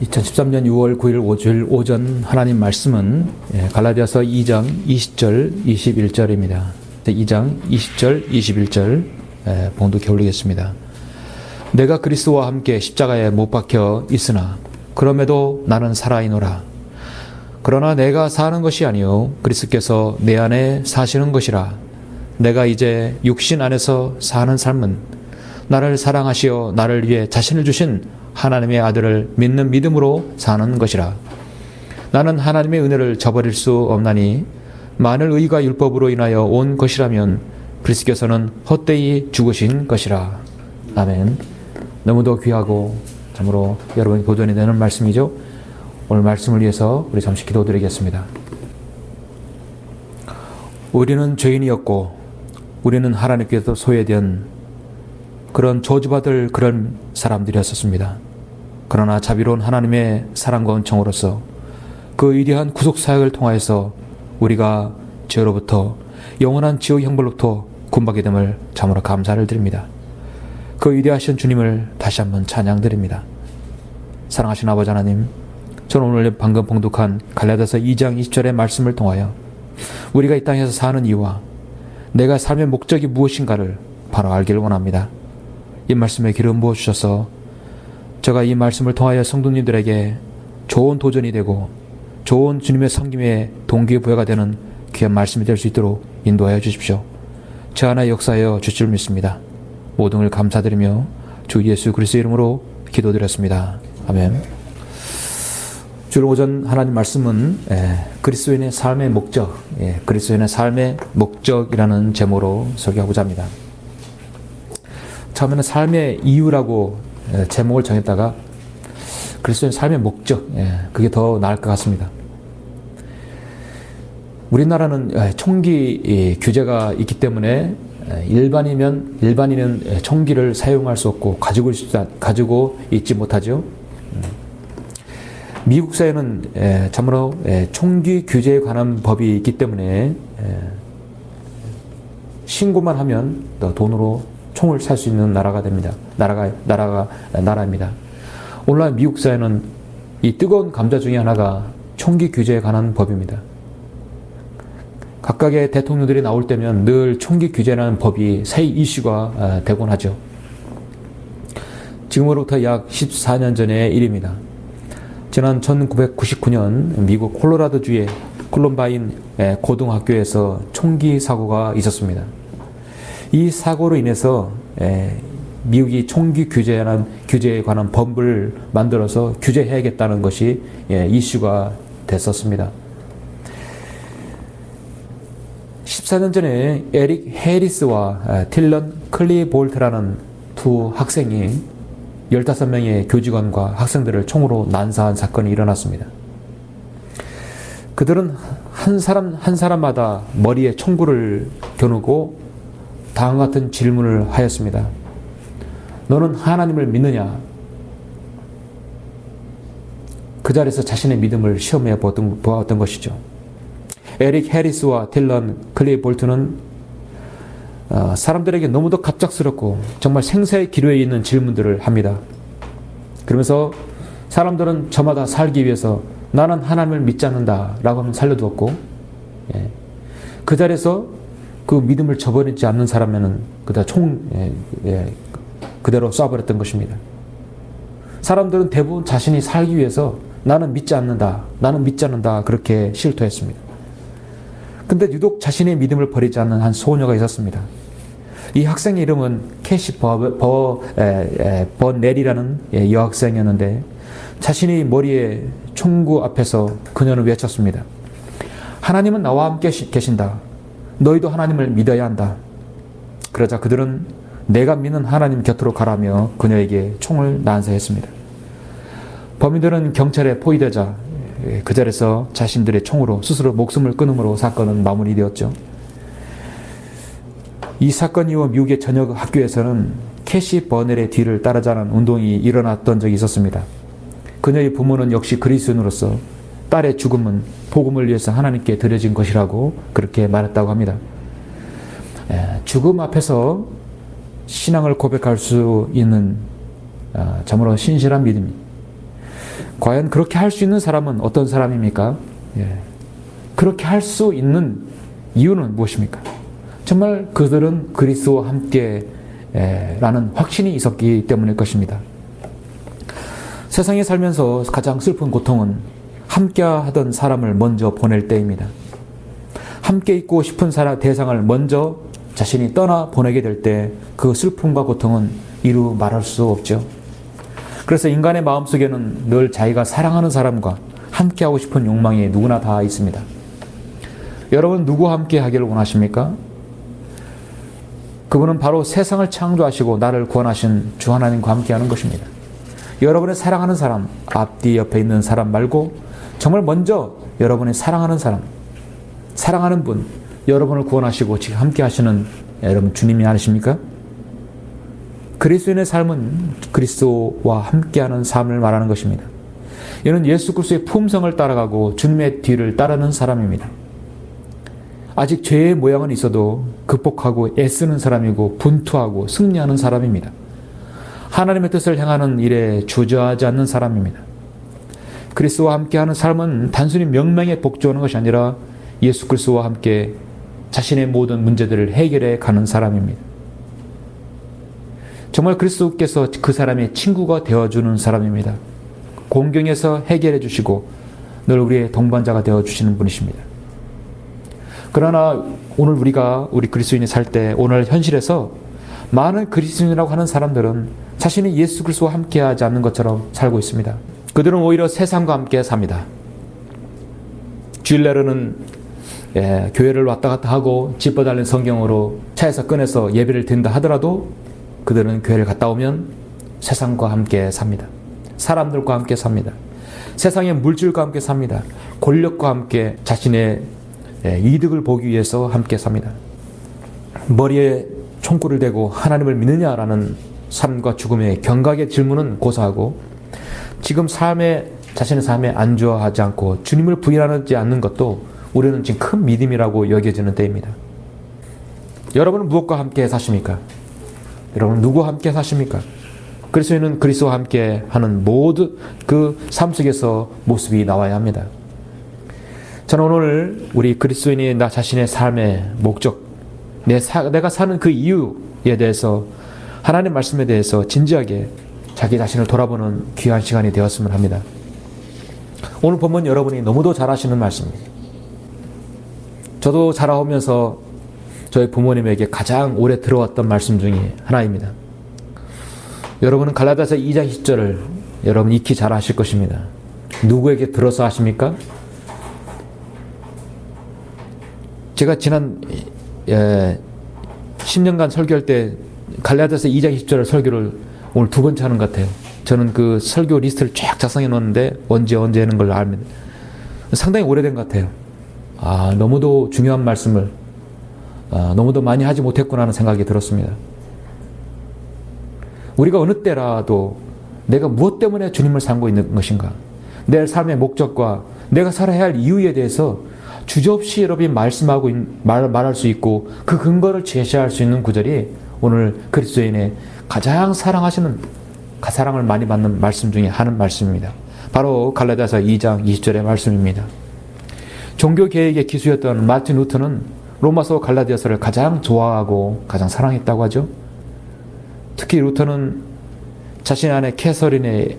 2013년 6월 9일 오주일 오전 하나님 말씀은 갈라디아서 2장 20절 21절입니다. 2장 20절 21절 봉독해 올리겠습니다. 내가 그리스도와 함께 십자가에 못 박혀 있으나 그럼에도 나는 살아있노라. 그러나 내가 사는 것이 아니요 그리스도께서 내 안에 사시는 것이라. 내가 이제 육신 안에서 사는 삶은 나를 사랑하시어 나를 위해 자신을 주신 하나님의 아들을 믿는 믿음으로 사는 것이라. 나는 하나님의 은혜를 저버릴 수 없나니 만일 의가 율법으로 인하여 온 것이라면 그리스도께서는 헛되이 죽으신 것이라. 아멘. 너무도 귀하고 참으로 여러분이 도전이 되는 말씀이죠. 오늘 말씀을 위해서 우리 잠시 기도드리겠습니다. 우리는 죄인이었고 우리는 하나님께서 소외된 그런 저주받을 그런 사람들이었습니다. 그러나 자비로운 하나님의 사랑과 은총으로서 그 위대한 구속사역을 통하여서 우리가 죄로부터 영원한 지옥 형벌로부터 구원받게 됨을 참으로 감사를 드립니다. 그 위대하신 주님을 다시 한번 찬양드립니다. 사랑하신 아버지 하나님, 저는 오늘 방금 봉독한 갈라디아서 2장 20절의 말씀을 통하여 우리가 이 땅에서 사는 이유와 내가 삶의 목적이 무엇인가를 바로 알기를 원합니다. 이 말씀에 기름 부어주셔서 제가 이 말씀을 통하여 성도님들에게 좋은 도전이 되고 좋은 주님의 섬김의 동기부여가 되는 귀한 말씀이 될 수 있도록 인도하여 주십시오. 저 하나 역사하여 주실 줄 믿습니다. 모든 걸 감사드리며 주 예수 그리스도 이름으로 기도드렸습니다. 아멘. 주일 오전 하나님 말씀은 그리스도인의 삶의 목적, 그리스도인의 삶의 목적이라는 제목으로 설교하고자 합니다. 처음에는 삶의 이유라고 제목을 정했다가 그리스도의 삶의 목적, 그게 더 나을 것 같습니다. 우리나라는 총기 규제가 있기 때문에 일반인은 총기를 사용할 수 없고 가지고 있지 못하죠. 미국 사회는 참으로 총기 규제에 관한 법이 있기 때문에 신고만 하면 돈으로 총을 살 수 있는 나라가 됩니다. 나라입니다. 오늘날 미국 사회는 이 뜨거운 감자 중에 하나가 총기 규제에 관한 법입니다. 각각의 대통령들이 나올 때면 늘 총기 규제라는 법이 새 이슈가 되곤 하죠. 지금으로부터 약 14년 전의 일입니다. 지난 1999년 미국 콜로라도주의 콜럼바인 고등학교에서 총기 사고가 있었습니다. 이 사고로 인해서 미국이 총기 규제에 관한 법을 만들어서 규제해야겠다는 것이 이슈가 됐었습니다. 14년 전에 에릭 해리스와 틸런 클리볼트라는 두 학생이 15명의 교직원과 학생들을 총으로 난사한 사건이 일어났습니다. 그들은 한 사람마다 머리에 총구를 겨누고 다음과 같은 질문을 하였습니다. 너는 하나님을 믿느냐? 그 자리에서 자신의 믿음을 시험해 보았던 것이죠. 에릭 해리스와 틸런 클리볼트는 사람들에게 너무도 갑작스럽고 정말 생사의 기로에 있는 질문들을 합니다. 그러면서 사람들은 저마다 살기 위해서 나는 하나님을 믿지 않는다 라고 하면 살려두었고, 그 자리에서 그 믿음을 저버리지 않는 사람에는 그대로 쏴버렸던 것입니다. 사람들은 대부분 자신이 살기 위해서 나는 믿지 않는다 그렇게 실토했습니다. 근데 유독 자신의 믿음을 버리지 않는 한 소녀가 있었습니다. 이 학생의 이름은 캐시 버넬이라는 여학생이었는데 자신의 머리에 총구 앞에서 그녀는 외쳤습니다. 하나님은 나와 함께 계신다. 너희도 하나님을 믿어야 한다. 그러자 그들은 내가 믿는 하나님 곁으로 가라며 그녀에게 총을 난사했습니다. 범인들은 경찰에 포위되자 그 자리에서 자신들의 총으로 스스로 목숨을 끊음으로 사건은 마무리되었죠. 이 사건 이후 미국의 전역 학교에서는 캐시 버넬의 뒤를 따르자는 운동이 일어났던 적이 있었습니다. 그녀의 부모는 역시 그리스도인으로서 딸의 죽음은 복음을 위해서 하나님께 드려진 것이라고 그렇게 말했다고 합니다. 죽음 앞에서 신앙을 고백할 수 있는 참으로 신실한 믿음이, 과연 그렇게 할 수 있는 사람은 어떤 사람입니까? 그렇게 할 수 있는 이유는 무엇입니까? 정말 그들은 그리스도와 함께 라는 확신이 있었기 때문일 것입니다. 세상에 살면서 가장 슬픈 고통은 함께 하던 사람을 먼저 보낼 때입니다. 함께 있고 싶은 대상을 먼저 자신이 떠나 보내게 될 때 그 슬픔과 고통은 이루 말할 수 없죠. 그래서 인간의 마음속에는 늘 자기가 사랑하는 사람과 함께하고 싶은 욕망이 누구나 다 있습니다. 여러분 누구와 함께 하기를 원하십니까? 그분은 바로 세상을 창조하시고 나를 구원하신 주 하나님과 함께하는 것입니다. 여러분의 사랑하는 사람, 앞뒤 옆에 있는 사람 말고 정말 먼저 여러분의 사랑하는 사람, 사랑하는 분, 여러분을 구원하시고 지금 함께 하시는 여러분 주님이 아니십니까? 그리스도인의 삶은 그리스도와 함께하는 삶을 말하는 것입니다. 이는 예수 그리스도의 품성을 따라가고 주님의 뒤를 따르는 사람입니다. 아직 죄의 모양은 있어도 극복하고 애쓰는 사람이고 분투하고 승리하는 사람입니다. 하나님의 뜻을 향하는 일에 주저하지 않는 사람입니다. 그리스도와 함께하는 삶은 단순히 명명에 복종하는 것이 아니라 예수 그리스도와 함께 자신의 모든 문제들을 해결해 가는 사람입니다. 정말 그리스도께서 그 사람의 친구가 되어주는 사람입니다. 공경에서 해결해 주시고 늘 우리의 동반자가 되어주시는 분이십니다. 그러나 오늘 우리 그리스도인이 살 때 오늘 현실에서 많은 그리스도인이라고 하는 사람들은 자신이 예수 그리스도와 함께하지 않는 것처럼 살고 있습니다. 그들은 오히려 세상과 함께 삽니다. 주일날에는 교회를 왔다 갔다 하고 집어 달린 성경으로 차에서 꺼내서 예배를 드린다 하더라도 그들은 교회를 갔다 오면 세상과 함께 삽니다. 사람들과 함께 삽니다. 세상의 물질과 함께 삽니다. 권력과 함께 자신의 이득을 보기 위해서 함께 삽니다. 머리에 총구를 대고 하나님을 믿느냐라는 삶과 죽음의 경각의 질문은 고사하고 지금 자신의 삶에 안주하지 않고 주님을 부인하지 않는 것도 우리는 지금 큰 믿음이라고 여겨지는 때입니다. 여러분은 무엇과 함께 사십니까? 여러분 누구와 함께 사십니까? 그리스도인은 그리스도와 함께 하는 모든 그 삶 속에서 모습이 나와야 합니다. 저는 오늘 우리 그리스도인이 나 자신의 삶의 목적, 내가 사는 그 이유에 대해서 하나님 말씀에 대해서 진지하게 자기 자신을 돌아보는 귀한 시간이 되었으면 합니다. 오늘 본문 여러분이 너무도 잘 아시는 말씀입니다. 저도 자라오면서 저희 부모님에게 가장 오래 들어왔던 말씀 중에 하나입니다. 여러분은 갈라디아서 2장 10절을 여러분 익히 잘 아실 것입니다. 누구에게 들어서 하십니까? 제가 지난 10년간 설교할 때 갈라디아서 2장 10절을 설교를 오늘 두 번째 하는 것 같아요. 저는 그 설교 리스트를 쫙 작성해 놓았는데 언제 하는 걸 압니다. 상당히 오래된 것 같아요. 너무도 중요한 말씀을 너무도 많이 하지 못했구나 하는 생각이 들었습니다. 우리가 어느 때라도 내가 무엇 때문에 주님을 살고 있는 것인가, 내 삶의 목적과 내가 살아야 할 이유에 대해서 주저없이 여러분이 말할 수 있고 그 근거를 제시할 수 있는 구절이 오늘 그리스도인의 가장 사랑을 많이 받는 말씀 중에 하는 말씀입니다. 바로 갈라디아서 2장 20절의 말씀입니다. 종교개혁의 기수였던 마틴 루터는 로마서 갈라디아서를 가장 좋아하고 가장 사랑했다고 하죠. 특히 루터는 자신 안에 캐서린의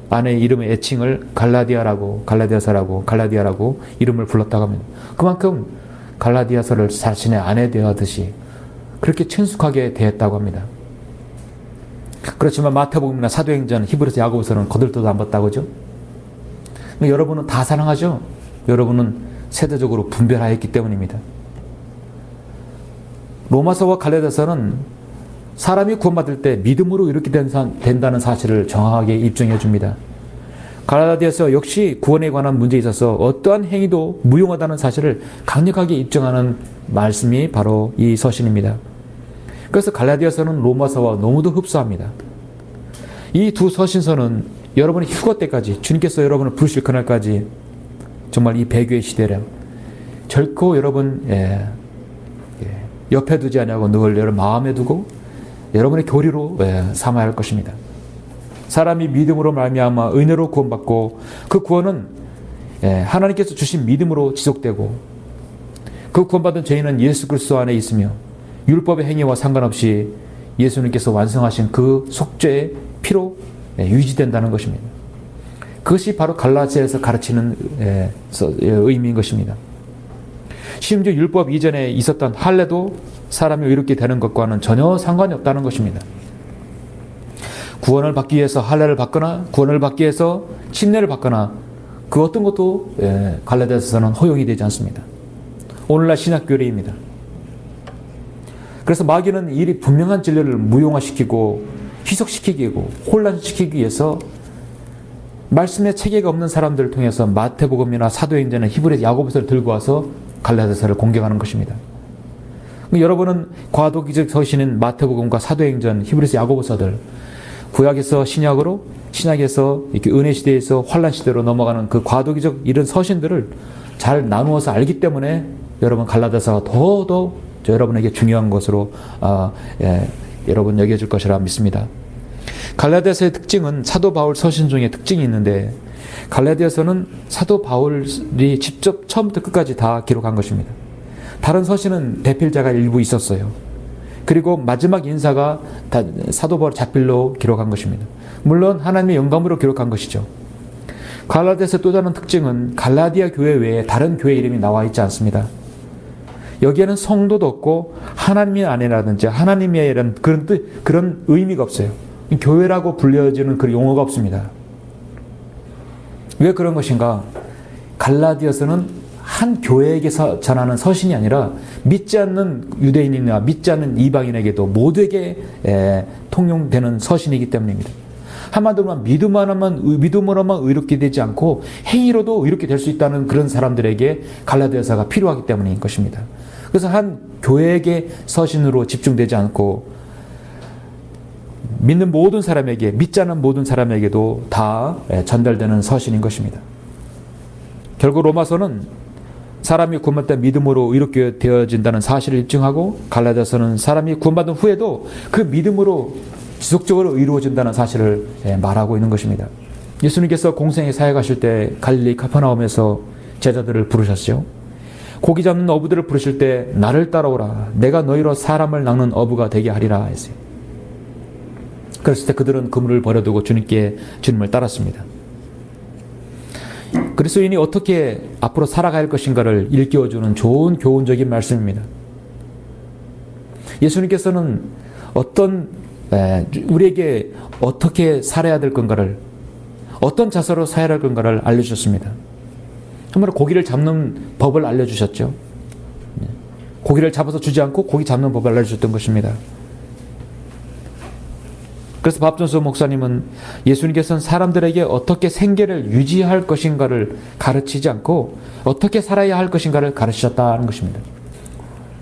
아내의 이름의 애칭을 갈라디아라고 이름을 불렀다고 합니다. 그만큼 갈라디아서를 자신의 아내 대하듯이 그렇게 친숙하게 대했다고 합니다. 그렇지만 마태복음이나 사도행전, 히브리서, 야고보서는 거들떠도 안 봤다고 하죠. 여러분은 다 사랑하죠. 여러분은 세대적으로 분별하였기 때문입니다. 로마서와 갈라디아서는 사람이 구원받을 때 믿음으로 이렇게 된다는 사실을 정확하게 입증해 줍니다. 갈라디아서 역시 구원에 관한 문제에 있어서 어떠한 행위도 무용하다는 사실을 강력하게 입증하는 말씀이 바로 이 서신입니다. 그래서 갈라디아서는 로마서와 너무도 흡사합니다. 이 두 서신서는 여러분의 휴거 때까지, 주님께서 여러분을 부르실 그날까지 정말 이 배교의 시대를 결코 여러분 옆에 두지 않냐고 늘 여러분 마음에 두고 여러분의 교리로 삼아야 할 것입니다. 사람이 믿음으로 말미암아 은혜로 구원받고 그 구원은 하나님께서 주신 믿음으로 지속되고 그 구원받은 저희는 예수 그리스도 안에 있으며 율법의 행위와 상관없이 예수님께서 완성하신 그 속죄의 피로 유지된다는 것입니다. 그것이 바로 갈라디아에서 가르치는 의미인 것입니다. 심지어 율법 이전에 있었던 할례도 사람이 의롭게 되는 것과는 전혀 상관이 없다는 것입니다. 구원을 받기 위해서 할례를 받거나 구원을 받기 위해서 침례를 받거나 그 어떤 것도 갈라디아서는 허용이 되지 않습니다. 오늘날 신학교리입니다. 그래서 마귀는 이 분명한 진리를 무용화시키고 희석시키고 혼란시키기 위해서 말씀의 체계가 없는 사람들을 통해서 마태복음이나 사도행전이나 히브리서 야고보서를 들고 와서 갈라디아서를 공격하는 것입니다. 여러분은 과도기적 서신인 마태복음과 사도행전, 히브리서 야고보서들 구약에서 신약으로 신약에서 이렇게 은혜 시대에서 환란 시대로 넘어가는 그 과도기적 이런 서신들을 잘 나누어서 알기 때문에 여러분 갈라디아서가 더더 여러분에게 중요한 것으로 여러분 여겨질 것이라 믿습니다. 갈라디아서의 특징은 사도 바울 서신 중에 특징이 있는데 갈라디아서는 사도 바울이 직접 처음부터 끝까지 다 기록한 것입니다. 다른 서신은 대필자가 일부 있었어요. 그리고 마지막 인사가 다 사도 바울 자필로 기록한 것입니다. 물론 하나님의 영감으로 기록한 것이죠. 갈라디아서 또 다른 특징은 갈라디아 교회 외에 다른 교회 이름이 나와 있지 않습니다. 여기에는 성도도 없고 하나님의 아내라든지 하나님의 이런 그런 의미가 없어요. 교회라고 불려지는 그런 용어가 없습니다. 왜 그런 것인가? 갈라디아서는 한 교회에게 전하는 서신이 아니라 믿지 않는 유대인이나 믿지 않는 이방인에게도 모두에게 통용되는 서신이기 때문입니다. 한마디로 믿음으로만 의롭게 되지 않고 행위로도 의롭게 될 수 있다는 그런 사람들에게 갈라디아서가 필요하기 때문인 것입니다. 그래서 한 교회에게 서신으로 집중되지 않고 믿는 모든 사람에게, 믿지 않는 모든 사람에게도 다 전달되는 서신인 것입니다. 결국 로마서는 사람이 구원받다 믿음으로 의롭게 되어진다는 사실을 입증하고 갈라디아서는 사람이 구원받은 후에도 그 믿음으로 지속적으로 의로워진다는 사실을 말하고 있는 것입니다. 예수님께서 공생에 사역하실 때 갈릴리 카퍼나움에서 제자들을 부르셨죠. 고기 잡는 어부들을 부르실 때 나를 따라오라. 내가 너희로 사람을 낚는 어부가 되게 하리라 했어요. 그랬을 때 그들은 그물을 버려두고 주님을 따랐습니다. 그리스도인이 어떻게 앞으로 살아갈 할 것인가를 일깨워주는 좋은 교훈적인 말씀입니다. 예수님께서는 우리에게 어떻게 살아야 될 건가를, 어떤 자세로 살아야 할 건가를 알려주셨습니다. 한마디로 고기를 잡는 법을 알려주셨죠. 고기를 잡아서 주지 않고 고기 잡는 법을 알려주셨던 것입니다. 그래서 밥존수 목사님은 예수님께서는 사람들에게 어떻게 생계를 유지할 것인가를 가르치지 않고 어떻게 살아야 할 것인가를 가르치셨다는 것입니다.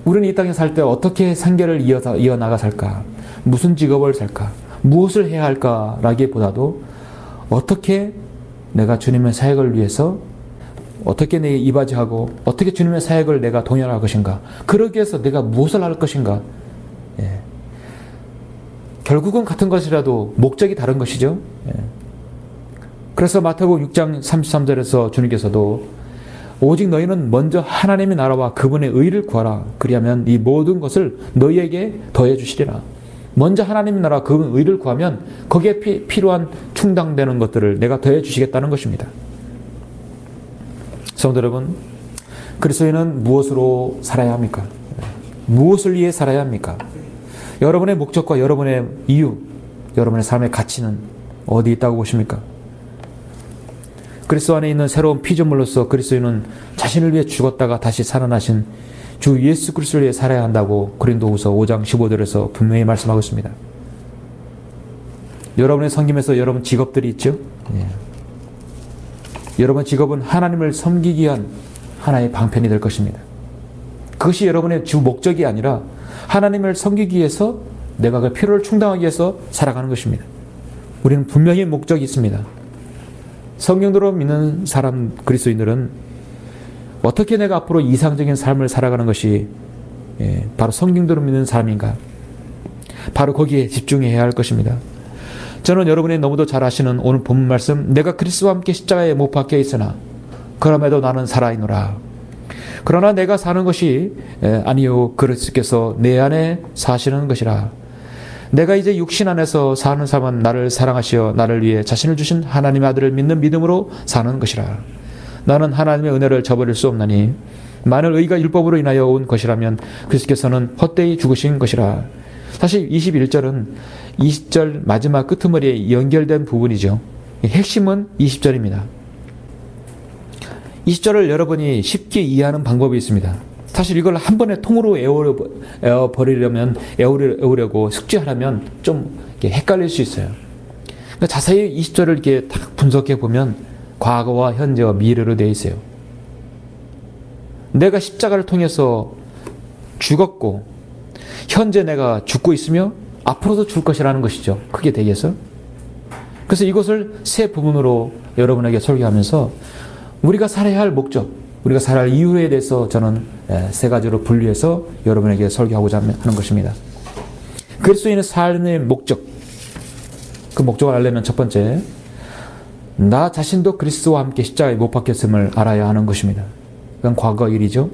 우리는 이 땅에 살 때 어떻게 생계를 이어나가 살까? 무슨 직업을 살까? 무엇을 해야 할까라기보다도 어떻게 내가 주님의 사역을 위해서 어떻게 내게 이바지하고 어떻게 주님의 사역을 내가 동행할 것인가? 그러기 위해서 내가 무엇을 할 것인가? 결국은 같은 것이라도 목적이 다른 것이죠. 그래서 마태복음 6장 33절에서 주님께서도 오직 너희는 먼저 하나님의 나라와 그분의 의를 구하라. 그리하면 이 모든 것을 너희에게 더해 주시리라. 먼저 하나님의 나라와 그분의 의를 구하면 거기에 필요한 충당되는 것들을 내가 더해 주시겠다는 것입니다. 성도 여러분, 그리스도인은 무엇으로 살아야 합니까? 무엇을 위해 살아야 합니까? 여러분의 목적과 여러분의 이유, 여러분의 삶의 가치는 어디 있다고 보십니까? 그리스도 안에 있는 새로운 피조물로서 그리스도인은 자신을 위해 죽었다가 다시 살아나신 주 예수 그리스도를 위해 살아야 한다고 고린도후서 5장 15절에서 분명히 말씀하고 있습니다. 여러분의 섬김에서 여러분 직업들이 있죠? 여러분 직업은 하나님을 섬기기 위한 하나의 방편이 될 것입니다. 그것이 여러분의 주 목적이 아니라 하나님을 섬기기 위해서 내가 그 필요를 충당하기 위해서 살아가는 것입니다. 우리는 분명히 목적이 있습니다. 성경대로 믿는 사람 그리스도인들은 어떻게 내가 앞으로 이상적인 삶을 살아가는 것이 바로 성경대로 믿는 사람인가? 바로 거기에 집중해야 할 것입니다. 저는 여러분이 너무도 잘 아시는 오늘 본문 말씀, 내가 그리스도와 함께 십자가에 못 박혀 있으나 그럼에도 나는 살아있노라. 그러나 내가 사는 것이 아니요 그리스도께서 내 안에 사시는 것이라. 내가 이제 육신 안에서 사는 삶은 나를 사랑하시어 나를 위해 자신을 주신 하나님의 아들을 믿는 믿음으로 사는 것이라. 나는 하나님의 은혜를 저버릴 수 없나니 만일 의가 율법으로 인하여 온 것이라면 그리스도께서는 헛되이 죽으신 것이라. 사실 21절은 20절 마지막 끄트머리에 연결된 부분이죠. 핵심은 20절입니다. 20절을 여러분이 쉽게 이해하는 방법이 있습니다. 사실 이걸 한 번에 통으로 애우려고 숙지하려면 좀 헷갈릴 수 있어요. 그러니까 자세히 20절을 이렇게 딱 분석해 보면 과거와 현재와 미래로 되어 있어요. 내가 십자가를 통해서 죽었고 현재 내가 죽고 있으며 앞으로도 죽을 것이라는 것이죠. 크게 되겠어? 그래서 이것을 세 부분으로 여러분에게 설교하면서 우리가 살아야 할 목적, 우리가 살아야 할 이유에 대해서 저는 세 가지로 분류해서 여러분에게 설교하고자 하는 것입니다. 그리스도인의 삶의 목적, 그 목적을 알려면 첫 번째, 나 자신도 그리스도와 함께 십자가에 못 박혔음을 알아야 하는 것입니다. 그건 과거 일이죠.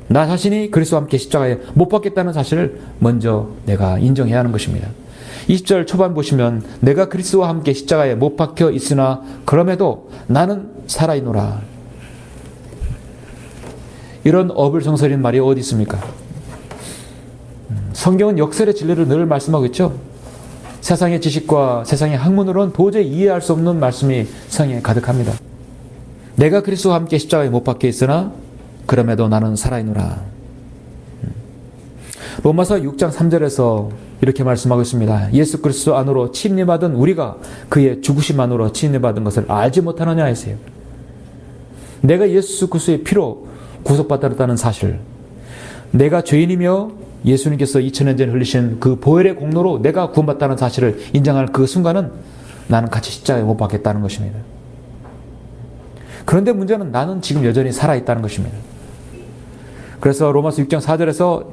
나 자신이 그리스도와 함께 십자가에 못 박혔다는 사실을 먼저 내가 인정해야 하는 것입니다. 20절 초반 보시면 내가 그리스도와 함께 십자가에 못 박혀 있으나 그럼에도 나는 살아있노라. 이런 어불성설인 말이 어디 있습니까? 성경은 역설의 진리를 늘 말씀하고 있죠. 세상의 지식과 세상의 학문으로는 도저히 이해할 수 없는 말씀이 성경에 가득합니다. 내가 그리스도와 함께 십자가에 못 박혀 있으나 그럼에도 나는 살아있노라. 로마서 6장 3절에서 이렇게 말씀하고 있습니다. 예수 그리스도 안으로 침례받은 우리가 그의 죽으심 안으로 침례받은 것을 알지 못하느냐 하세요. 내가 예수 그리스도의 피로 구속받았다는 사실, 내가 죄인이며 예수님께서 2000년 전에 흘리신 그 보혈의 공로로 내가 구원받다는 사실을 인정할 그 순간은 나는 같이 십자가에 못 박혔다는 것입니다. 그런데 문제는 나는 지금 여전히 살아있다는 것입니다. 그래서 로마서 6장 4절에서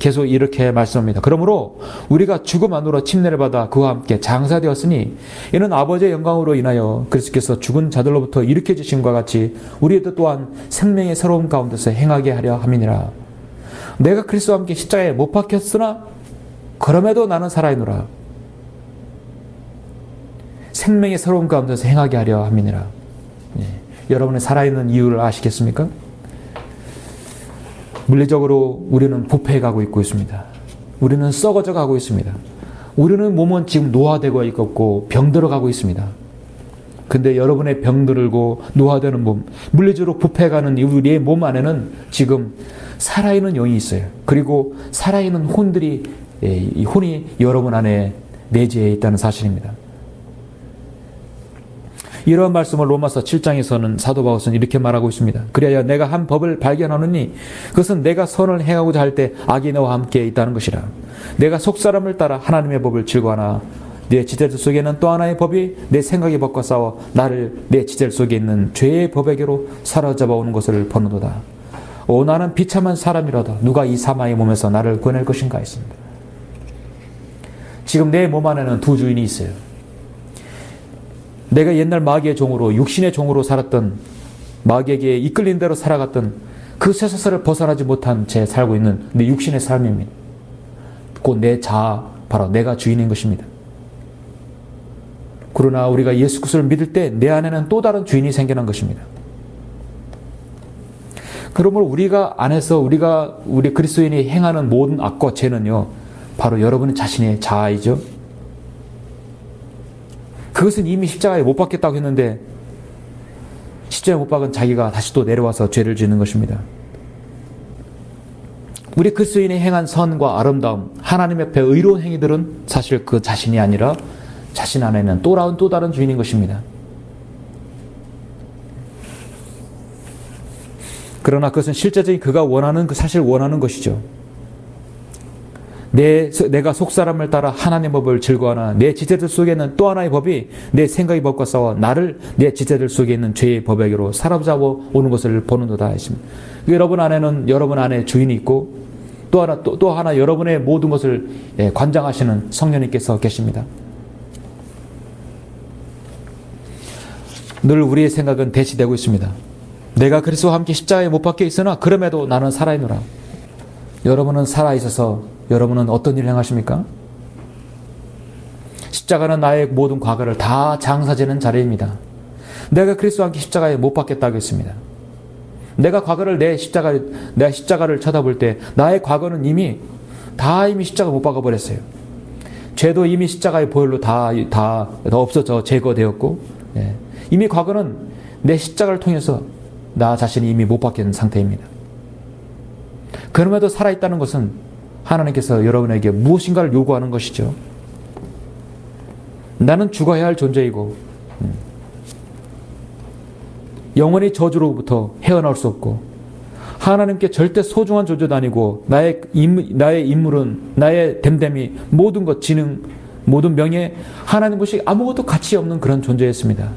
계속 이렇게 말씀합니다. 그러므로 우리가 죽음 안으로 침례를 받아 그와 함께 장사되었으니 이는 아버지의 영광으로 인하여 그리스도께서 죽은 자들로부터 일으켜 주심과 같이 우리도 또한 생명의 새로운 가운데서 행하게 하려 함이니라. 내가 그리스도와 함께 십자가에 못 박혔으나 그럼에도 나는 살아있노라. 생명의 새로운 가운데서 행하게 하려 함이니라. 여러분의 살아있는 이유를 아시겠습니까? 물리적으로 우리는 부패해 가고 있습니다. 우리는 썩어져 가고 있습니다. 우리는 몸은 지금 노화되고 있고 병들어 가고 있습니다. 근데 여러분의 병들고 노화되는 몸, 물리적으로 부패해가는 우리의 몸 안에는 지금 살아있는 영이 있어요. 그리고 살아있는 혼들이, 이 혼이 여러분 안에 내재해 있다는 사실입니다. 이런 말씀을 로마서 7장에서는 사도 바울은 이렇게 말하고 있습니다. 그래야 내가 한 법을 발견하노니 그것은 내가 선을 행하고자 할 때 악이 나와 함께 있다는 것이라. 내가 속사람을 따라 하나님의 법을 즐거워하나 내 지체들 속에는 또 하나의 법이 내 생각의 법과 싸워 나를 내 지체들 속에 있는 죄의 법에게로 사로잡아 오는 것을 보는도다. 오 나는 비참한 사람이라도 누가 이 사마의 몸에서 나를 구원할 것인가 했습니다. 지금 내 몸 안에는 두 주인이 있어요. 내가 옛날 마귀의 종으로, 육신의 종으로 살았던, 마귀에게 이끌린 대로 살아갔던 그 쇠사슬을 벗어나지 못한 채 살고 있는 내 육신의 삶입니다. 곧 내 자아, 바로 내가 주인인 것입니다. 그러나 우리가 예수 그리스도를 믿을 때 내 안에는 또 다른 주인이 생겨난 것입니다. 그러므로 우리가 안에서 우리 그리스도인이 행하는 모든 악과 죄는요, 바로 여러분 자신의 자아이죠. 그것은 이미 십자가에 못 박겠다고 했는데 십자가에 못 박은 자기가 다시 또 내려와서 죄를 짓는 것입니다. 우리 그리스도인이 행한 선과 아름다움, 하나님 앞에 의로운 행위들은 사실 그 자신이 아니라 자신 안에는 또 다른 주인인 것입니다. 그러나 그것은 실제적인 그가 원하는, 사실 원하는 것이죠. 내가 속사람을 따라 하나님의 법을 즐거워하나 내 지체들 속에는 또 하나의 법이 내 생각의 법과 싸워 나를 내 지체들 속에 있는 죄의 법에게로 사로잡아 오는 것을 보는도다 했습니다. 여러분 안에는 여러분 안에 주인이 있고 또 하나 여러분의 모든 것을 관장하시는 성령님께서 계십니다. 늘 우리의 생각은 대치되고 있습니다. 내가 그리스도와 함께 십자가에 못 박혀 있으나 그럼에도 나는 살아있노라. 여러분은 살아있어서 여러분은 어떤 일을 행하십니까? 십자가는 나의 모든 과거를 다 장사지는 자리입니다. 내가 그리스도와 함께 십자가에 못 박혔다고 했습니다. 내가 과거를 내 십자가를 쳐다볼 때 나의 과거는 이미 십자가 못 박아버렸어요. 죄도 이미 십자가의 보혈로 다 없어져 제거되었고, 이미 과거는 내 십자가를 통해서 나 자신이 이미 못 박힌 상태입니다. 그럼에도 살아있다는 것은 하나님께서 여러분에게 무엇인가를 요구하는 것이죠. 나는 죽어야 할 존재이고 영원히 저주로부터 헤어나올 수 없고 하나님께 절대 소중한 존재도 아니고 나의 인물은 나의 됨됨이 모든 것 지능 모든 명예 하나님 것이 아무것도 가치 없는 그런 존재였습니다.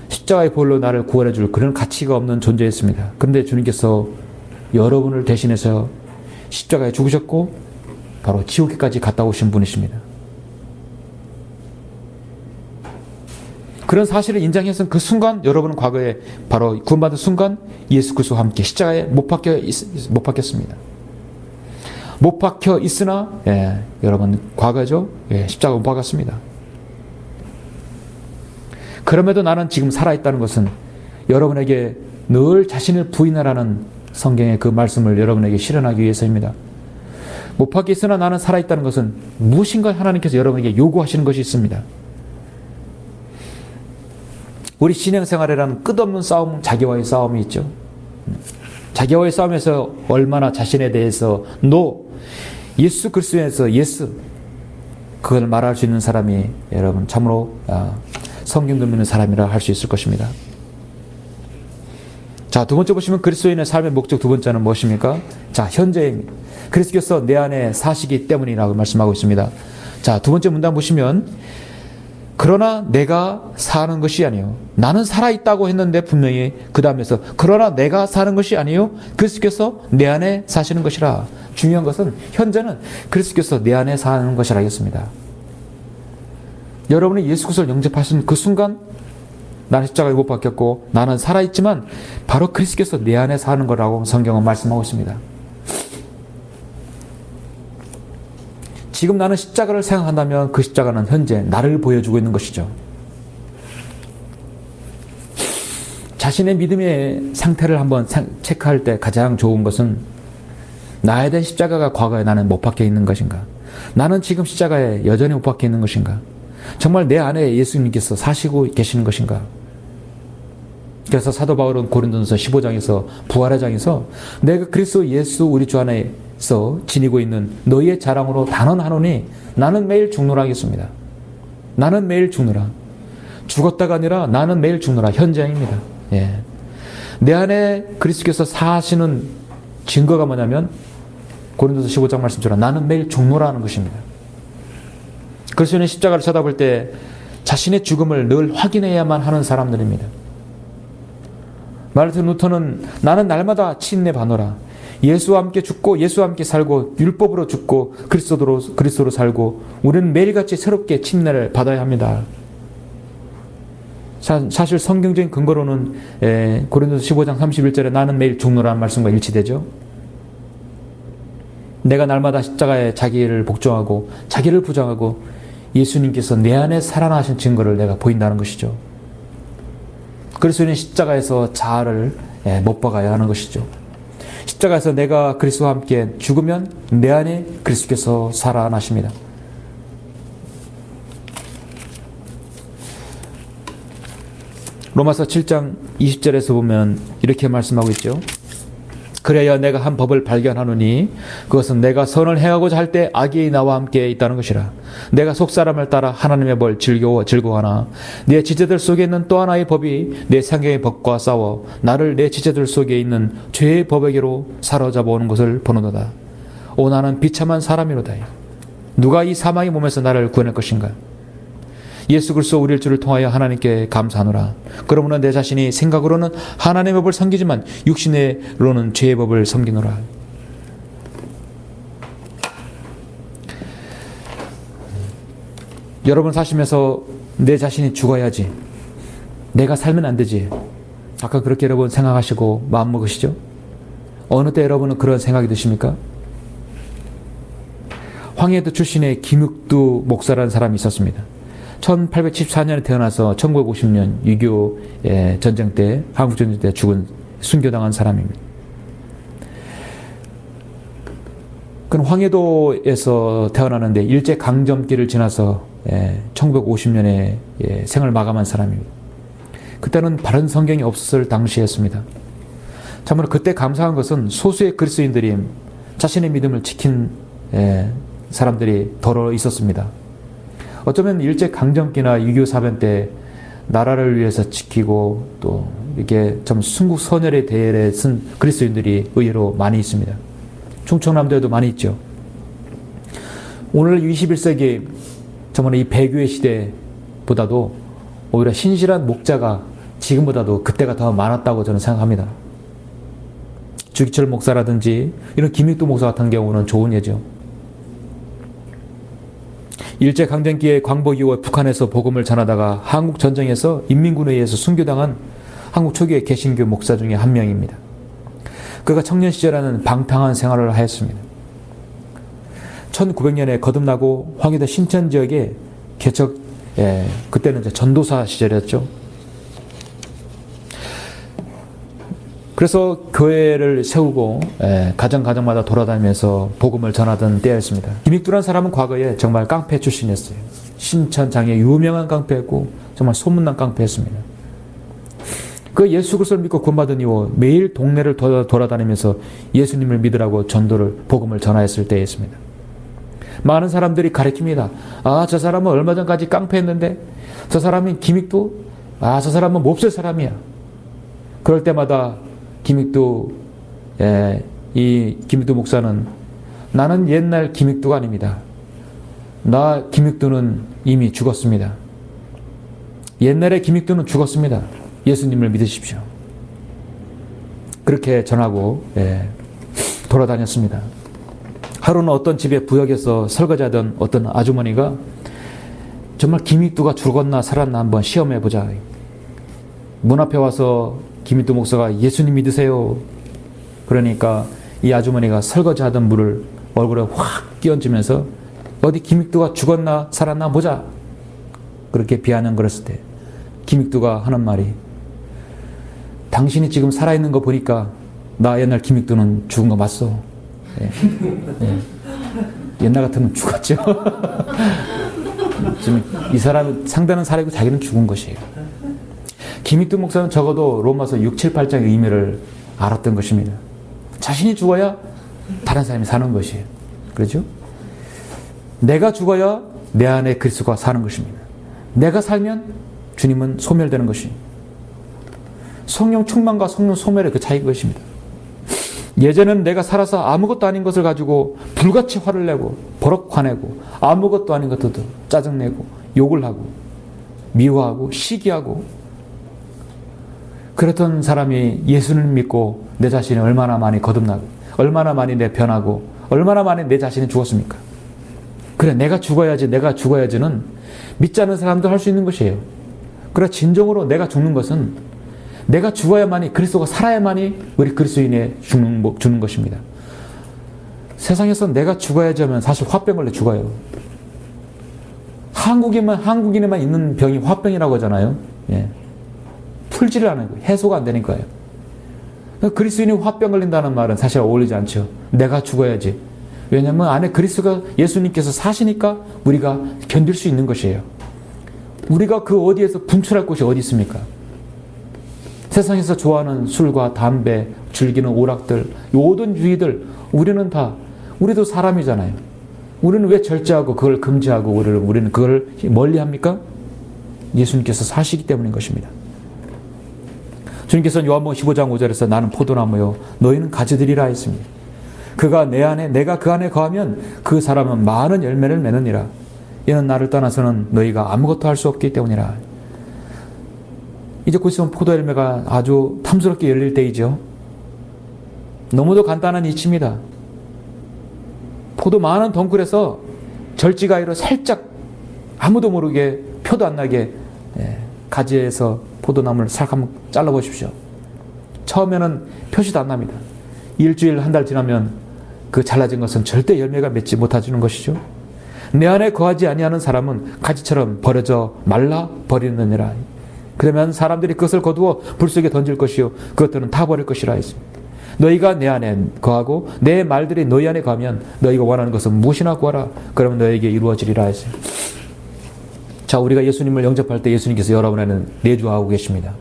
십자가의 보혈로 나를 구원해 줄 그런 가치가 없는 존재였습니다. 그런데 주님께서 여러분을 대신해서 십자가에 죽으셨고 바로 지옥에까지 갔다 오신 분이십니다. 그런 사실을 인정해서 그 순간 여러분은 과거에 바로 구원받은 순간 예수 그리스도와 함께 십자가에 못 박혔습니다. 못 박혀 있으나 여러분 과거죠. 십자가 못 박았습니다. 그럼에도 나는 지금 살아있다는 것은 여러분에게 늘 자신을 부인하라는 성경의 그 말씀을 여러분에게 실현하기 위해서입니다. 못 박혀 있으나 나는 살아있다는 것은 무엇인가 하나님께서 여러분에게 요구하시는 것이 있습니다. 우리 신앙생활이라는 끝없는 싸움, 자기와의 싸움이 있죠. 자기와의 싸움에서 얼마나 자신에 대해서 예수 그리스도에서 예스 그걸 말할 수 있는 사람이 여러분 참으로 성경도 믿는 사람이라 할 수 있을 것입니다. 자, 두 번째 보시면 그리스도인의 삶의 목적 두 번째는 무엇입니까? 자, 현재입니다. 그리스도께서 내 안에 사시기 때문이라고 말씀하고 있습니다. 자, 두 번째 문단 보시면 그러나 내가 사는 것이 아니요 나는 살아있다고 했는데 분명히 그 다음에서 그러나 내가 사는 것이 아니요 그리스도께서 내 안에 사시는 것이라. 중요한 것은 현재는 그리스도께서 내 안에 사는 것이라 했습니다. 여러분이 예수 그리스도를 영접하신 그 순간 나는 십자가에 못 박혔고 나는 살아있지만 바로 그리스도께서 내 안에 사는 거라고 성경은 말씀하고 있습니다. 지금 나는 십자가를 생각한다면 그 십자가는 현재 나를 보여주고 있는 것이죠. 자신의 믿음의 상태를 한번 체크할 때 가장 좋은 것은 나에 대한 십자가가 과거에 나는 못 박혀 있는 것인가? 나는 지금 십자가에 여전히 못 박혀 있는 것인가? 정말 내 안에 예수님께서 사시고 계시는 것인가? 그래서 사도 바울은 고린도전서 15장에서 부활의 장에서 내가 그리스도 예수 우리 주 안에서 지니고 있는 너희의 자랑으로 단언하노니 나는 매일 죽노라 하겠습니다. 나는 매일 죽노라. 죽었다가 아니라 나는 매일 죽노라. 현장입니다. 내 안에 그리스도께서 사시는 증거가 뭐냐면 고린도서 15장 말씀처럼 나는 매일 죽노라 하는 것입니다. 그리스도는 십자가를 쳐다볼 때 자신의 죽음을 늘 확인해야만 하는 사람들입니다. 마르틴 루터는 나는 날마다 침례 받노라. 예수와 함께 죽고 예수와 함께 살고 율법으로 죽고 그리스도로 살고 우리는 매일같이 새롭게 침례를 받아야 합니다. 사실 성경적인 근거로는 고린도서 15장 31절에 나는 매일 죽노라는 말씀과 일치되죠. 내가 날마다 십자가에 자기를 복종하고 자기를 부정하고 예수님께서 내 안에 살아나신 증거를 내가 보인다는 것이죠. 그리스도는 십자가에서 자아를 못 박아야 하는 것이죠. 십자가에서 내가 그리스도와 함께 죽으면 내 안에 그리스도께서 살아나십니다. 로마서 7장 20절에서 보면 이렇게 말씀하고 있죠. 그래야 내가 한 법을 발견하노니 그것은 내가 선을 행하고자 할 때 악이 나와 함께 있다는 것이라. 내가 속사람을 따라 하나님의 법을 즐거워하나 내 지체들 속에 있는 또 하나의 법이 내 생명의 법과 싸워 나를 내 지체들 속에 있는 죄의 법에게로 사로잡아 오는 것을 보노도다. 오 나는 비참한 사람이로다. 누가 이 사망의 몸에서 나를 구원할 것인가? 예수 그리스도 우리를 주를 통하여 하나님께 감사하노라. 그러므로 내 자신이 생각으로는 하나님의 법을 섬기지만 육신으로는 죄의 법을 섬기노라. 여러분 사시면서 내 자신이 죽어야지. 내가 살면 안 되지. 아까 그렇게 여러분 생각하시고 마음먹으시죠? 어느 때 여러분은 그런 생각이 드십니까? 황해도 출신의 김육두 목사라는 사람이 있었습니다. 1874년에 태어나서 1950년 6.25 전쟁 때, 한국전쟁 때 순교당한 사람입니다. 그는 황해도에서 태어나는데 일제강점기를 지나서 1950년에 생을 마감한 사람입니다. 그때는 바른 성경이 없었을 당시였습니다. 참으로 그때 감사한 것은 소수의 그리스도인들이 자신의 믿음을 지킨 사람들이 더러 있었습니다. 어쩌면 일제강점기나 6.25 사변 때 나라를 위해서 지키고 또 이렇게 좀 순국선열의 대열에 쓴 그리스도인들이 의외로 많이 있습니다. 충청남도에도 많이 있죠. 오늘 21세기 정말 이 배교의 시대보다도 오히려 신실한 목자가 지금보다도 그때가 더 많았다고 저는 생각합니다. 주기철 목사라든지 이런 김익두 목사 같은 경우는 좋은 예죠. 일제강점기에 광복 이후 북한에서 복음을 전하다가 한국전쟁에서 인민군에 의해서 순교당한 한국 초기의 개신교 목사 중에 한 명입니다. 그가 청년 시절에는 방탕한 생활을 하였습니다. 1900년에 거듭나고 황해도 신천 지역에 개척, 그때는 이제 전도사 시절이었죠. 그래서 교회를 세우고 가정마다 돌아다니면서 복음을 전하던 때였습니다. 김익두라는 사람은 과거에 정말 깡패 출신이었어요. 신천장에 유명한 깡패였고 정말 소문난 깡패였습니다. 그 예수 그리스도를 믿고 구원받은 이후 매일 동네를 돌아다니면서 예수님을 믿으라고 전도를 복음을 전하였을 때였습니다. 많은 사람들이 가르칩니다. 아, 저 사람은 얼마 전까지 깡패였는데 저 사람은 김익두? 아, 저 사람은 몹쓸 사람이야. 그럴 때마다 김익두 목사는 나는 옛날 김익두가 아닙니다. 나 김익두는 이미 죽었습니다. 옛날에 김익두는 죽었습니다. 예수님을 믿으십시오. 그렇게 전하고 돌아다녔습니다. 하루는 어떤 집에 부엌에서 설거지하던 어떤 아주머니가 정말 김익두가 죽었나 살았나 한번 시험해보자. 문 앞에 와서 김익두 목사가 예수님 믿으세요. 그러니까 이 아주머니가 설거지하던 물을 얼굴에 확 끼얹으면서 어디 김익두가 죽었나 살았나 보자. 그렇게 비아냥거렸을 때 김익두가 하는 말이 당신이 지금 살아있는 거 보니까 나 옛날 김익두는 죽은 거 맞소. 옛날 같으면 죽었죠. 지금 이 사람은 상대는 살아있고 자기는 죽은 것이에요. 김익두 목사는 적어도 로마서 6, 7, 8장의 의미를 알았던 것입니다. 자신이 죽어야 다른 사람이 사는 것이에요. 그렇죠? 내가 죽어야 내 안에 그리스도가 사는 것입니다. 내가 살면 주님은 소멸되는 것입니다. 성령 충만과 성령 소멸의 그 차이인 것입니다. 예전에는 내가 살아서 아무것도 아닌 것을 가지고 불같이 화를 내고 버럭 화내고 아무것도 아닌 것들도 짜증내고 욕을 하고 미워하고 시기하고 그랬던 사람이 예수를 믿고 내 자신이 얼마나 많이 거듭나고 얼마나 많이 내 변하고 얼마나 많이 내 자신이 죽었습니까? 그래 내가 죽어야지는 믿지 않는 사람도 할 수 있는 것이에요. 그래 진정으로 내가 죽는 것은 내가 죽어야만이 그리스도가 살아야만이 우리 그리스도인의 죽는 것입니다. 세상에서 내가 죽어야지 하면 사실 화병 걸려 죽어요. 한국인에만 있는 병이 화병이라고 하잖아요. 풀지를 않아요. 해소가 안 되는 거예요. 그리스도인이 화병 걸린다는 말은 사실 어울리지 않죠. 내가 죽어야지. 왜냐하면 안에 그리스도가 예수님께서 사시니까 우리가 견딜 수 있는 것이에요. 우리가 그 어디에서 분출할 곳이 어디 있습니까? 세상에서 좋아하는 술과 담배, 즐기는 오락들, 모든 유의들 우리도 사람이잖아요. 우리는 왜 절제하고 그걸 금지하고 우리는 그걸 멀리합니까? 예수님께서 사시기 때문인 것입니다. 주님께서는 요한복음 15장 5절에서 나는 포도나무요 너희는 가지들이라 했습니다. 그가 내 안에 내가 그 안에 거하면 그 사람은 많은 열매를 맺느니라. 이는 나를 떠나서는 너희가 아무것도 할 수 없기 때문이라. 이제 곧 있으면 포도 열매가 아주 탐스럽게 열릴 때이죠. 너무도 간단한 이치입니다. 포도 많은 덩굴에서 절지가위로 살짝 아무도 모르게 표도 안 나게 가지에서 포도나무를 싹 한번 잘라보십시오. 처음에는 표시도 안 납니다. 일주일, 한 달 지나면 그 잘라진 것은 절대 열매가 맺지 못하는 것이죠. 내 안에 거하지 아니하는 사람은 가지처럼 버려져 말라 버리느니라. 그러면 사람들이 그것을 거두어 불 속에 던질 것이요 그것들은 다 버릴 것이라 했습니다. 너희가 내 안에 거하고 내 말들이 너희 안에 거하면 너희가 원하는 것은 무엇이나 구하라. 그러면 너희에게 이루어지리라 했어요. 자, 우리가 예수님을 영접할 때 예수님께서 여러분 안에 내주하고 계십니다.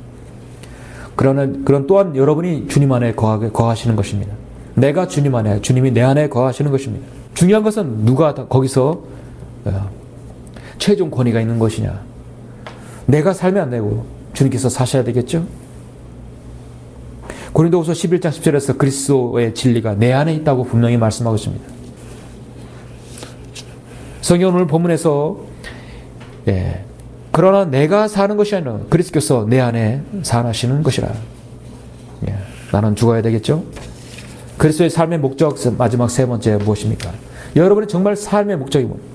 그런 또한 여러분이 주님 안에 거하시는 것입니다. 내가 주님 안에, 주님이 내 안에 거하시는 것입니다. 중요한 것은 누가 거기서 최종 권위가 있는 것이냐. 내가 살면 안 되고 주님께서 사셔야 되겠죠. 고린도후서 11장 10절에서 그리스도의 진리가 내 안에 있다고 분명히 말씀하고 있습니다. 성경 오늘 본문에서 그러나 내가 사는 것이 아니라 그리스도께서 내 안에 사시는 것이라. 나는 죽어야 되겠죠. 그리스도의 삶의 목적 마지막 세 번째 무엇입니까? 여러분의 정말 삶의 목적이 뭡니까?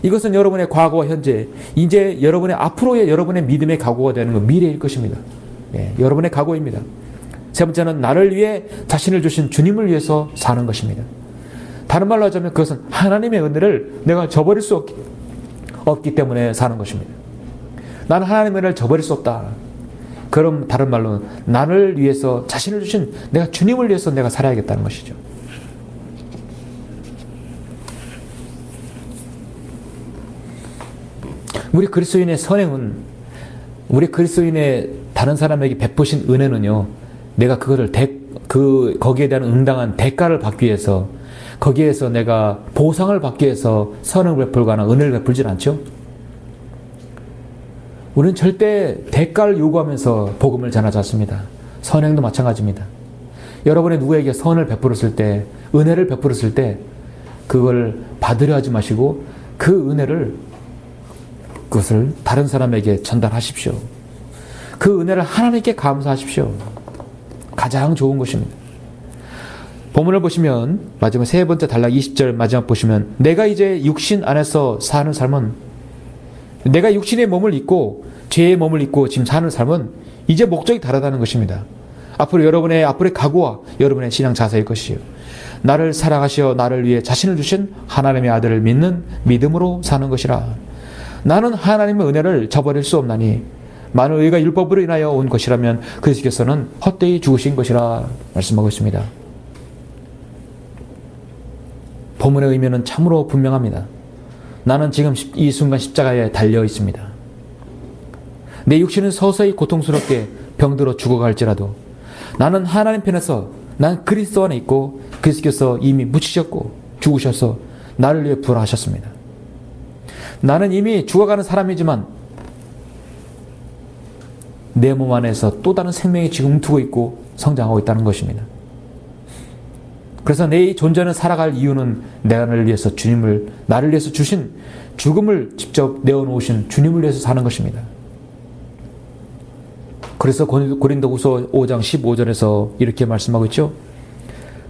이것은 여러분의 과거와 현재, 이제 여러분의 앞으로의 여러분의 믿음의 각오가 되는 건 미래일 것입니다. 여러분의 각오입니다. 세 번째는 나를 위해 자신을 주신 주님을 위해서 사는 것입니다. 다른 말로 하자면 그것은 하나님의 은혜를 내가 저버릴 수 없기 때문에 사는 것입니다. 나는 하나님의 은혜를 저버릴 수 없다. 그럼 다른 말로는 나를 위해서 자신을 주신 내가 주님을 위해서 내가 살아야겠다는 것이죠. 우리 그리스도인의 선행은, 우리 그리스도인의 다른 사람에게 베푸신 은혜는요, 내가 그거를 거기에 대한 응당한 대가를 받기 위해서, 거기에서 내가 보상을 받기 위해서 선행을 베풀거나 은혜를 베풀진 않죠. 우리는 절대 대가를 요구하면서 복음을 전하지 않습니다. 선행도 마찬가지입니다. 여러분이 누구에게 선을 베풀었을 때, 은혜를 베풀었을 때 그걸 받으려 하지 마시고 그 은혜를, 그것을 다른 사람에게 전달하십시오. 그 은혜를 하나님께 감사하십시오. 가장 좋은 것입니다. 본문을 보시면 마지막 세 번째 단락 20절 마지막 보시면 내가 이제 육신 안에서 사는 삶은, 내가 육신의 몸을 입고 죄의 몸을 입고 지금 사는 삶은 이제 목적이 다르다는 것입니다. 앞으로 여러분의 앞으로의 각오와 여러분의 신앙 자세일 것이요, 나를 사랑하시어 나를 위해 자신을 주신 하나님의 아들을 믿는 믿음으로 사는 것이라. 나는 하나님의 은혜를 저버릴 수 없나니 만일 의가 율법으로 인하여 온 것이라면 그리스도께서는 헛되이 죽으신 것이라 말씀하고 있습니다. 본문의 의미는 참으로 분명합니다. 나는 지금 이 순간 십자가에 달려 있습니다. 내 육신은 서서히 고통스럽게 병들어 죽어갈지라도 나는 하나님 편에서, 난 그리스도 안에 있고 그리스도께서 이미 묻히셨고 죽으셔서 나를 위해 부활하셨습니다. 나는 이미 죽어가는 사람이지만 내 몸 안에서 또 다른 생명이 지금 움트고 있고 성장하고 있다는 것입니다. 그래서 내 이 존재는 살아갈 이유는 나를 위해서 나를 위해서 주신 죽음을 직접 내어놓으신 주님을 위해서 사는 것입니다. 그래서 고린도후서 5장 15절에서 이렇게 말씀하고 있죠.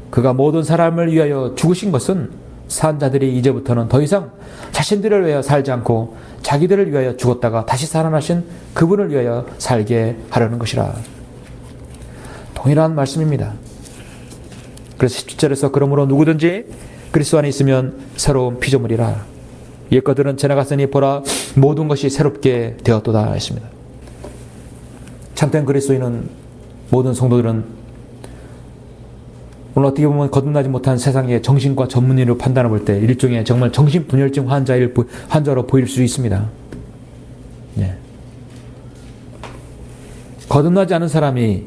그가 모든 사람을 위하여 죽으신 것은 산 자들이 이제부터는 더 이상 자신들을 위하여 살지 않고 자기들을 위하여 죽었다가 다시 살아나신 그분을 위하여 살게 하려는 것이라. 동일한 말씀입니다. 그래서 17절에서 그러므로 누구든지 그리스도 안에 있으면 새로운 피조물이라. 옛것들은 지나갔으니 보라 모든 것이 새롭게 되었도다 했습니다. 참된 그리스도인은, 모든 성도들은 오늘 어떻게 보면 거듭나지 못한 세상의 정신과 전문의로 판단해 볼 때 일종의 정말 정신분열증 환자로 보일 수 있습니다. 거듭나지 않은 사람이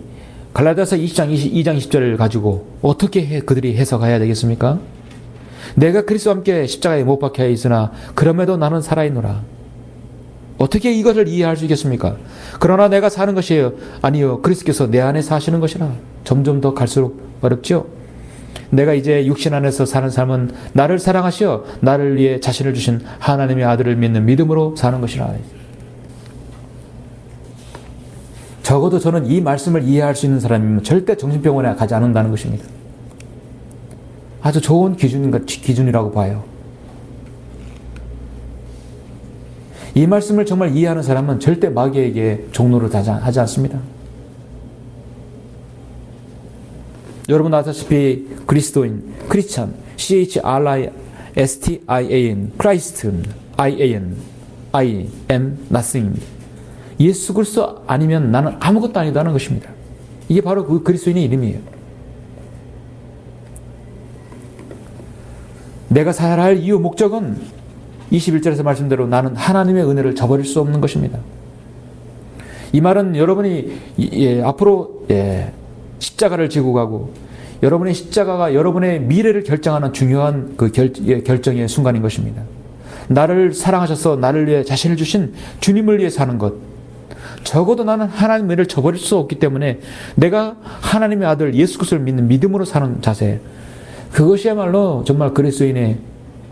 갈라디아서 2장 20절을 가지고 어떻게 그들이 해석해야 되겠습니까? 내가 그리스도와 함께 십자가에 못 박혀 있으나 그럼에도 나는 살아있노라. 어떻게 이것을 이해할 수 있겠습니까? 그러나 내가 사는 것이에요. 아니요, 그리스도께서 내 안에 사시는 것이라. 점점 더 갈수록 어렵죠? 내가 이제 육신 안에서 사는 삶은 나를 사랑하시어 나를 위해 자신을 주신 하나님의 아들을 믿는 믿음으로 사는 것이라. 적어도 저는 이 말씀을 이해할 수 있는 사람이면 절대 정신병원에 가지 않는다는 것입니다. 아주 좋은 기준이라고 봐요. 이 말씀을 정말 이해하는 사람은 절대 마귀에게 종로를 하지 않습니다. 여러분 아시다시피 그리스도인, 크리스찬, CHRISTIAN, 크라이스트는 IAN, I am nothing입니다. 예수 그리스도 아니면 나는 아무것도 아니다는 것입니다. 이게 바로 그 그리스도인의 이름이에요. 내가 살아야 할 이유, 목적은 21절에서 말씀대로 나는 하나님의 은혜를 저버릴 수 없는 것입니다. 이 말은 여러분이 앞으로 십자가를 지고 가고 여러분의 십자가가 여러분의 미래를 결정하는 중요한 그 결정의 순간인 것입니다. 나를 사랑하셔서 나를 위해 자신을 주신 주님을 위해 사는 것. 적어도 나는 하나님의 은혜를 저버릴 수 없기 때문에 내가 하나님의 아들 예수 그리스도를 믿는 믿음으로 사는 자세. 그것이야말로 정말 그리스도인의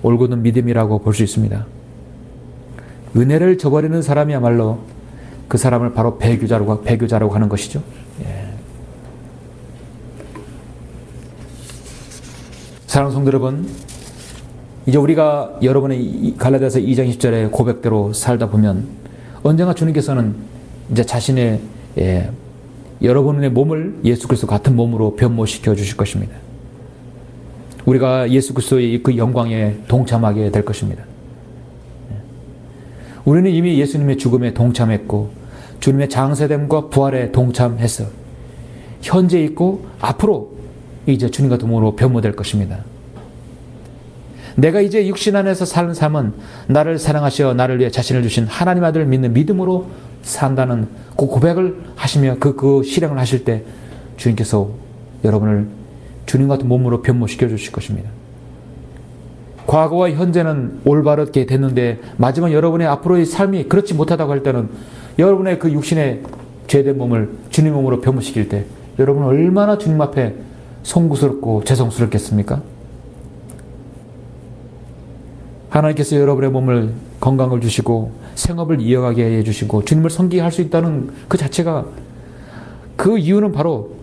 올곧은 믿음이라고 볼 수 있습니다. 은혜를 저버리는 사람이야말로 그 사람을 바로 배교자라고 하는 것이죠. 사랑하는 성도 여러분, 이제 우리가 여러분의 갈라디아서 2장 10절의 고백대로 살다 보면 언젠가 주님께서는 이제 자신의 여러분의 몸을 예수 그리스도 같은 몸으로 변모시켜 주실 것입니다. 우리가 예수 그리스도의 그 영광에 동참하게 될 것입니다. 우리는 이미 예수님의 죽음에 동참했고 주님의 장세됨과 부활에 동참해서 현재 있고 앞으로 이제 주님 같은 몸으로 변모될 것입니다. 내가 이제 육신 안에서 사는 삶은 나를 사랑하시어 나를 위해 자신을 주신 하나님 아들을 믿는 믿음으로 산다는 그 고백을 하시며 그 실행을 하실 때 주님께서 여러분을 주님 같은 몸으로 변모시켜 주실 것입니다. 과거와 현재는 올바르게 됐는데 마지막 여러분의 앞으로의 삶이 그렇지 못하다고 할 때는 여러분의 그 육신의 죄된 몸을 주님 몸으로 변모시킬 때 여러분은 얼마나 주님 앞에 송구스럽고 죄송스럽겠습니까? 하나님께서 여러분의 몸을 건강을 주시고 생업을 이어가게 해주시고 주님을 섬기게 할 수 있다는 그 자체가 그 이유는 바로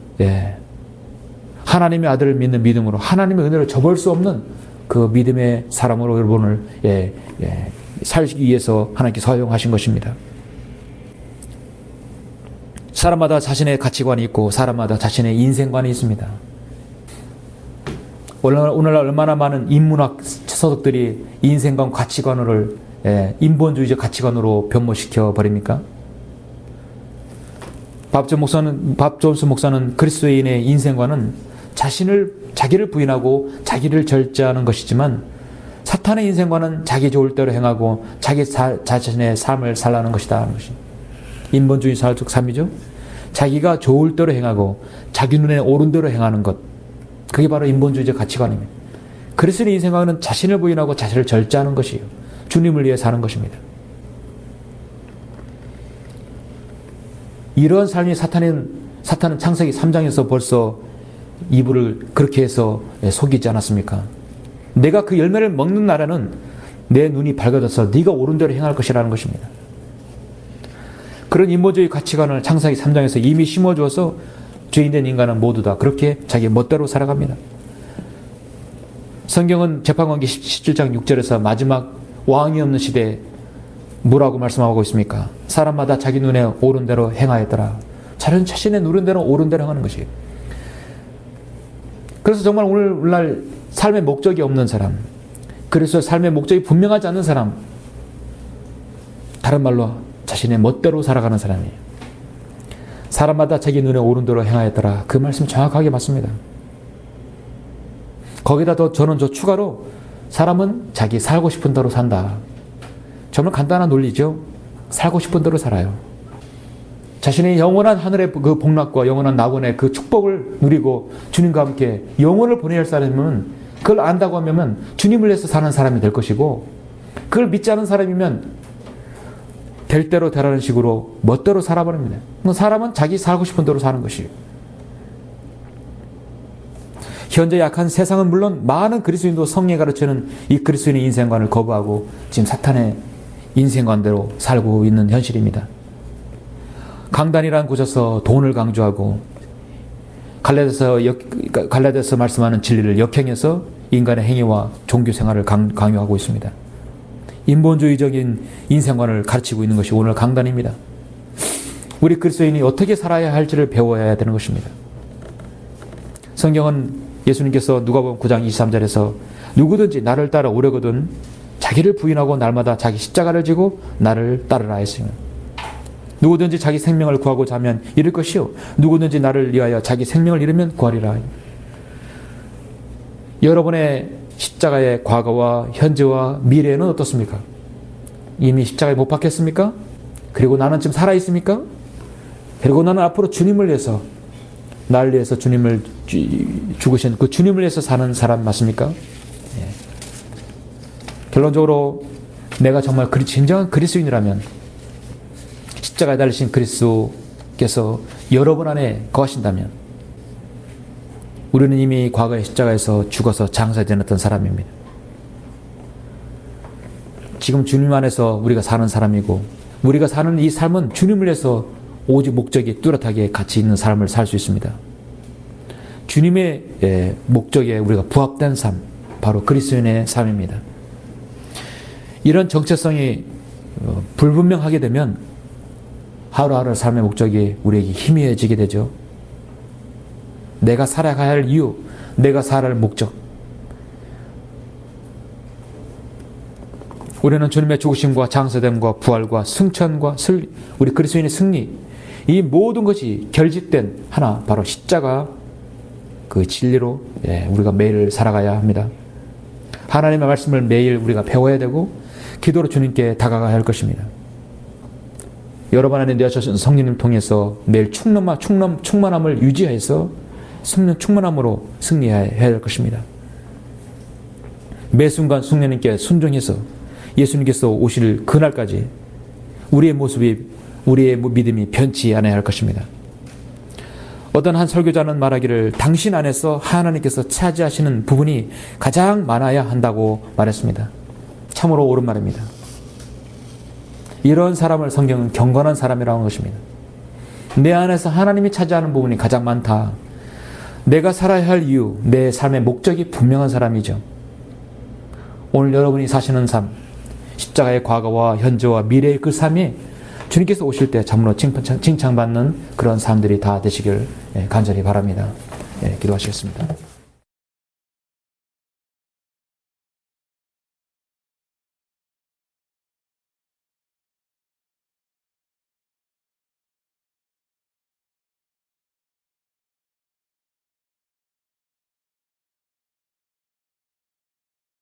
하나님의 아들을 믿는 믿음으로 하나님의 은혜를 저버릴 수 없는 그 믿음의 사람으로 여러분을 살기 위해서 하나님께 사용하신 것입니다. 사람마다 자신의 가치관이 있고 사람마다 자신의 인생관이 있습니다. 오늘날 얼마나 많은 인문학 서적들이 인생관 가치관을 인본주의적 가치관으로 변모시켜 버립니까? 밥 존스 목사는 그리스도인의 인생관은 자기를 부인하고 자기를 절제하는 것이지만 사탄의 인생관은 자기 좋을 대로 행하고 자기 자신의 삶을 살라는 것이다 하는 것이 인본주의 사회적 삶이죠. 자기가 좋을 대로 행하고 자기 눈에 옳은 대로 행하는 것, 그게 바로 인본주의적 가치관입니다. 그리스도의 인생관은 자신을 부인하고 자신을 절제하는 것이에요. 주님을 위해 사는 것입니다. 이러한 삶이 사탄은 창세기 3장에서 벌써 이브를 그렇게 해서 속이지 않았습니까? 내가 그 열매를 먹는 날에는 내 눈이 밝아져서 네가 옳은 대로 행할 것이라는 것입니다. 그런 인본주의 가치관을 창세기 3장에서 이미 심어주어서 죄인된 인간은 모두 다 그렇게 자기 멋대로 살아갑니다. 성경은 재판관기 17장 6절에서 마지막 왕이 없는 시대에 뭐라고 말씀하고 있습니까? 사람마다 자기 눈에 옳은 대로 행하였더라. 자신의 누른 대로 옳은 대로 행하는 것이에요. 그래서 정말 오늘날 삶의 목적이 없는 사람, 그래서 삶의 목적이 분명하지 않는 사람, 다른 말로 자신의 멋대로 살아가는 사람이에요. 사람마다 자기 눈에 옳은 대로 행하였더라. 그 말씀 정확하게 맞습니다. 거기다 더 저는 추가로 사람은 자기 살고 싶은 대로 산다. 정말 간단한 논리죠. 살고 싶은 대로 살아요. 자신의 영원한 하늘의 그 복락과 영원한 낙원의 그 축복을 누리고 주님과 함께 영원을 보내야 할 사람은 그걸 안다고 하면 주님을 위해서 사는 사람이 될 것이고, 그걸 믿지 않은 사람이면 될 대로 되라는 식으로 멋대로 살아버립니다. 사람은 자기 살고 싶은 대로 사는 것이에요. 현재 약한 세상은 물론 많은 그리스도인도 성령이 가르치는 이 그리스도인의 인생관을 거부하고 지금 사탄의 인생관대로 살고 있는 현실입니다. 강단이라는 곳에서 돈을 강조하고 갈라디아서 말씀하는 진리를 역행해서 인간의 행위와 종교 생활을 강요하고 있습니다. 인본주의적인 인생관을 가르치고 있는 것이 오늘 강단입니다. 우리 그리스도인이 어떻게 살아야 할지를 배워야 되는 것입니다. 성경은 예수님께서 누가복음 9장 23절에서 누구든지 나를 따라 오려거든 자기를 부인하고 날마다 자기 십자가를 지고 나를 따르라 했으니 누구든지 자기 생명을 구하고자 하면 잃을 것이요 누구든지 나를 위하여 자기 생명을 잃으면 구하리라. 여러분의 십자가의 과거와 현재와 미래는 어떻습니까? 이미 십자가에 못 박혔습니까? 그리고 나는 지금 살아있습니까? 그리고 나는 앞으로 주님을 위해서 나를 위해서 주님을 죽으신 그 주님을 위해서 사는 사람 맞습니까? 예. 결론적으로 내가 정말 진정한 그리스도인이라면 십자가에 달리신 그리스도께서 여러분 안에 거하신다면 우리는 이미 과거의 십자가에서 죽어서 장사되었던 사람입니다. 지금 주님 안에서 우리가 사는 사람이고 우리가 사는 이 삶은 주님을 위해서 오직 목적이 뚜렷하게 같이 있는 삶을 살 수 있습니다. 주님의 목적에 우리가 부합된 삶, 바로 그리스도인의 삶입니다. 이런 정체성이 불분명하게 되면 하루하루 삶의 목적이 우리에게 희미해지게 되죠. 내가 살아가야 할 이유, 내가 살아야 할 목적. 우리는 주님의 죽으심과 장사됨과 부활과 승천과 우리 그리스도인의 승리, 이 모든 것이 결집된 하나, 바로 십자가 그 진리로 우리가 매일 살아가야 합니다. 하나님의 말씀을 매일 우리가 배워야 되고 기도로 주님께 다가가야 할 것입니다. 여러분 안에 내어주신 성령님 통해서 매일 충만함을 유지해서 성령 충만함으로 승리해야 할 것입니다. 매 순간 성령님께 순종해서 예수님께서 오실 그날까지 우리의 믿음이 변치 않아야 할 것입니다. 어떤 한 설교자는 말하기를 당신 안에서 하나님께서 차지하시는 부분이 가장 많아야 한다고 말했습니다. 참으로 옳은 말입니다. 이런 사람을 성경은 경건한 사람이라고 하는 것입니다. 내 안에서 하나님이 차지하는 부분이 가장 많다. 내가 살아야 할 이유, 내 삶의 목적이 분명한 사람이죠. 오늘 여러분이 사시는 삶, 십자가의 과거와 현재와 미래의 그 삶이 주님께서 오실 때 참으로 칭찬받는 그런 삶들이 다 되시길 간절히 바랍니다. 기도하시겠습니다.